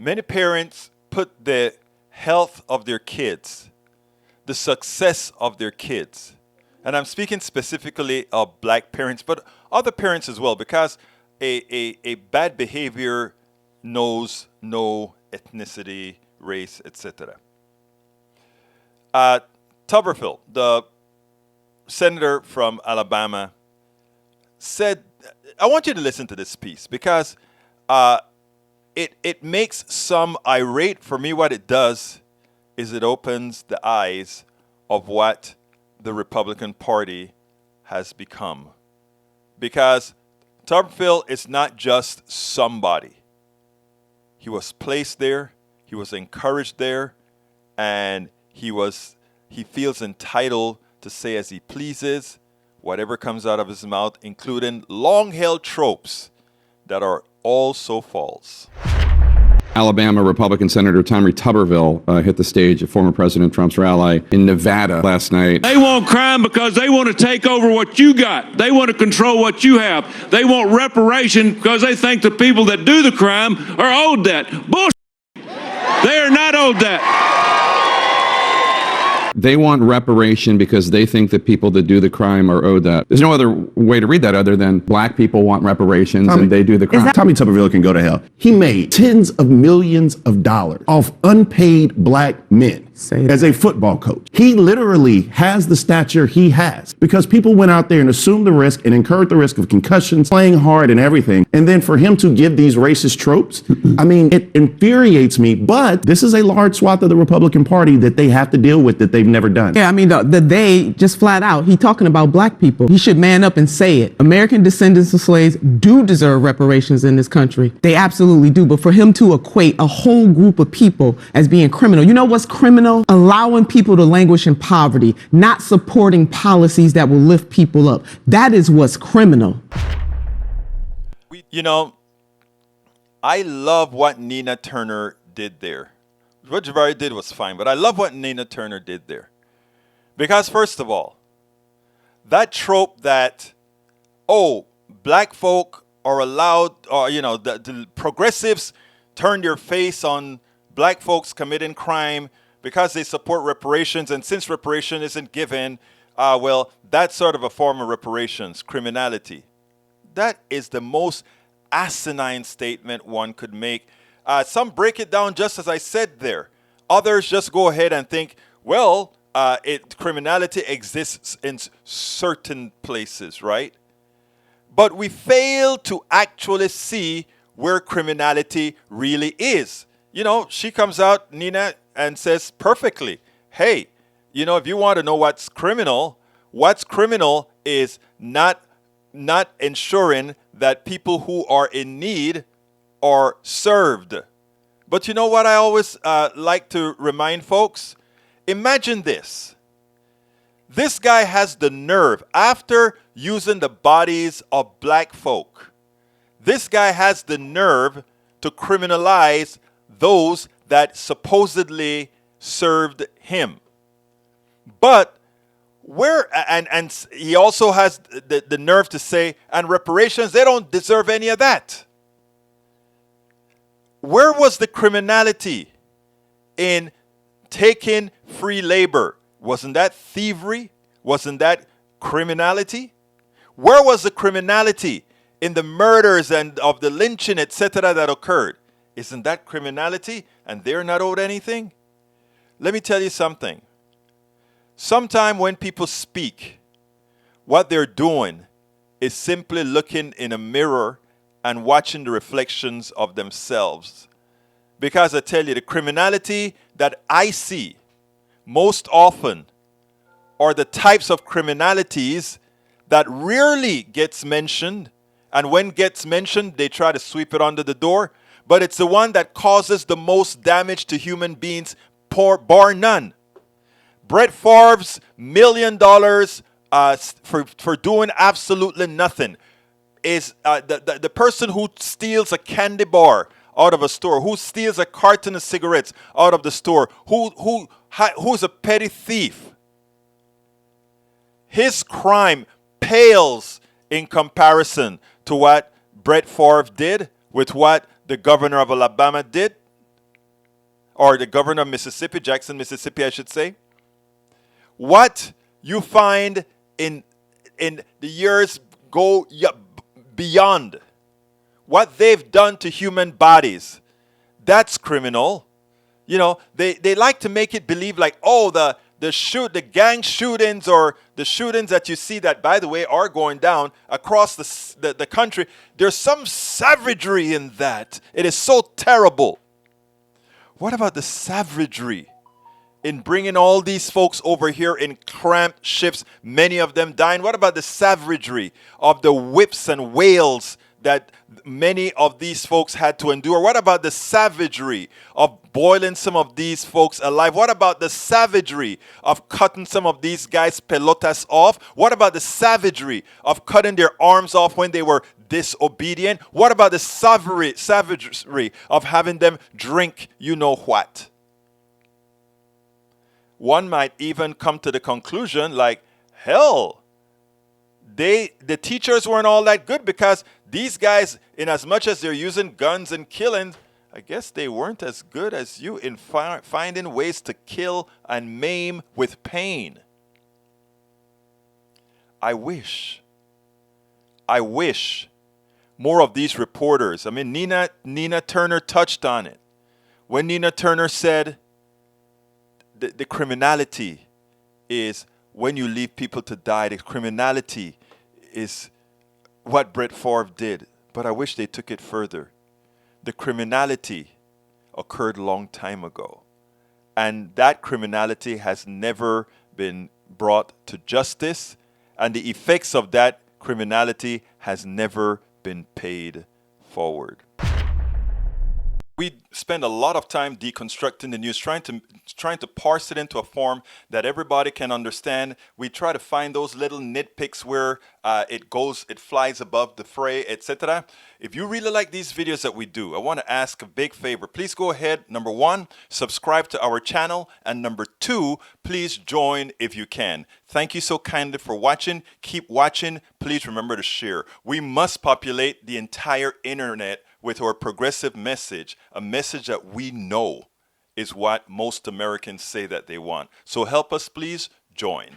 Many parents put the health of their kids, the success of their kids, and I'm speaking specifically of black parents, but other parents as well, because a bad behavior knows no ethnicity, race, etc. Tuberville, the senator from Alabama, said, I want you to listen to this piece because it makes some irate. For me, what it does is it opens the eyes of what the Republican Party has become. Because Tuberville is not just somebody. He was placed there, he was encouraged there, and he feels entitled to say as he pleases whatever comes out of his mouth, including long-held tropes that are all so false. Alabama Republican Senator Tommy Tuberville hit the stage at former President Trump's rally in Nevada last night. They want crime because they want to take over what you got. They want to control what you have. They want reparation because they think the people that do the crime are owed that. Bullshit. They are not owed that. They want reparation because they think the people that do the crime are owed that. There's no other way to read that other than black people want reparations and they do the crime. Tommy Tuberville can go to hell. He made tens of millions of dollars off unpaid black men as a football coach. He literally has the stature he has because people went out there and assumed the risk and incurred the risk of concussions, playing hard and everything. And then for him to give these racist tropes, I mean, it infuriates me. But this is a large swath of the Republican Party that they have to deal with that they've never done. Yeah, I mean, they just flat out, he talking about black people. He should man up and say it. American descendants of slaves do deserve reparations in this country. They absolutely do. But for him to equate a whole group of people as being criminal, you know what's criminal? Allowing people to languish in poverty, not supporting policies that will lift people up. That is what's criminal. You know, I love what Nina Turner did there. What Javari did was fine, but I love what Nina Turner did there. Because first of all, that trope that, oh, black folk are allowed, or, you know, the progressives turn their face on black folks committing crime because they support reparations, and since reparation isn't given, well, that's sort of a form of reparations, criminality. That is the most asinine statement one could make. Some break it down just as I said there. Others just go ahead and think, well, criminality exists in certain places, right? But we fail to actually see where criminality really is. You know, she comes out, Nina, and says perfectly, hey, you know, if you want to know what's criminal is not ensuring that people who are in need are served. But you know what I always like to remind folks? Imagine this. This guy has the nerve, after using the bodies of black folk, this guy has the nerve to criminalize those that supposedly served him. But and he also has the nerve to say, and reparations, they don't deserve any of that. Where was the criminality in taking free labor? Wasn't that thievery? Wasn't that criminality? Where was the criminality in the murders and of the lynching, etc., that occurred? Isn't that criminality? And they're not owed anything? Let me tell you something. Sometime when people speak, what they're doing is simply looking in a mirror and watching the reflections of themselves. Because I tell you, the criminality that I see most often are the types of criminalities that rarely gets mentioned. And when gets mentioned, they try to sweep it under the door. But it's the one that causes the most damage to human beings, bar none. Brett Favre's $1 million for doing absolutely nothing is the person who steals a candy bar out of a store, who steals a carton of cigarettes out of the store, who's a petty thief. His crime pales in comparison to what Brett Favre did with what the governor of Alabama did. or the governor of Mississippi, Jackson, Mississippi, I should say, what you find in the years go beyond, what they've done to human bodies, that's criminal. You know, they like to make it believe like, oh, the gang shootings or the shootings that you see that, by the way, are going down across the country, there's some savagery in that. It is so terrible. What about the savagery in bringing all these folks over here in cramped ships, many of them dying? What about the savagery of the whips and wails that many of these folks had to endure? What about the savagery of boiling some of these folks alive? What about the savagery of cutting some of these guys' pelotas off? What about the savagery of cutting their arms off when they were disobedient? What about the savagery of having them drink you know what? One might even come to the conclusion like, hell, the teachers weren't all that good, because these guys, in as much as they're using guns and killing, I guess they weren't as good as you in finding ways to kill and maim with pain. I wish more of these reporters. I mean, Nina Turner touched on it. When Nina Turner said the criminality is when you leave people to die, the criminality is what Brett Favre did. But I wish they took it further. The criminality occurred a long time ago. And that criminality has never been brought to justice. And the effects of that criminality has never been paid forward. We spend a lot of time deconstructing the news, trying to parse it into a form that everybody can understand. We try to find those little nitpicks where it flies above the fray, etc. If you really like these videos that we do, I want to ask a big favor. Please go ahead, number one, subscribe to our channel, and number two, please join if you can. Thank you so kindly for watching. Keep watching. Please remember to share. We must populate the entire internet with our progressive message, a message that we know is what most Americans say that they want. So help us, please join.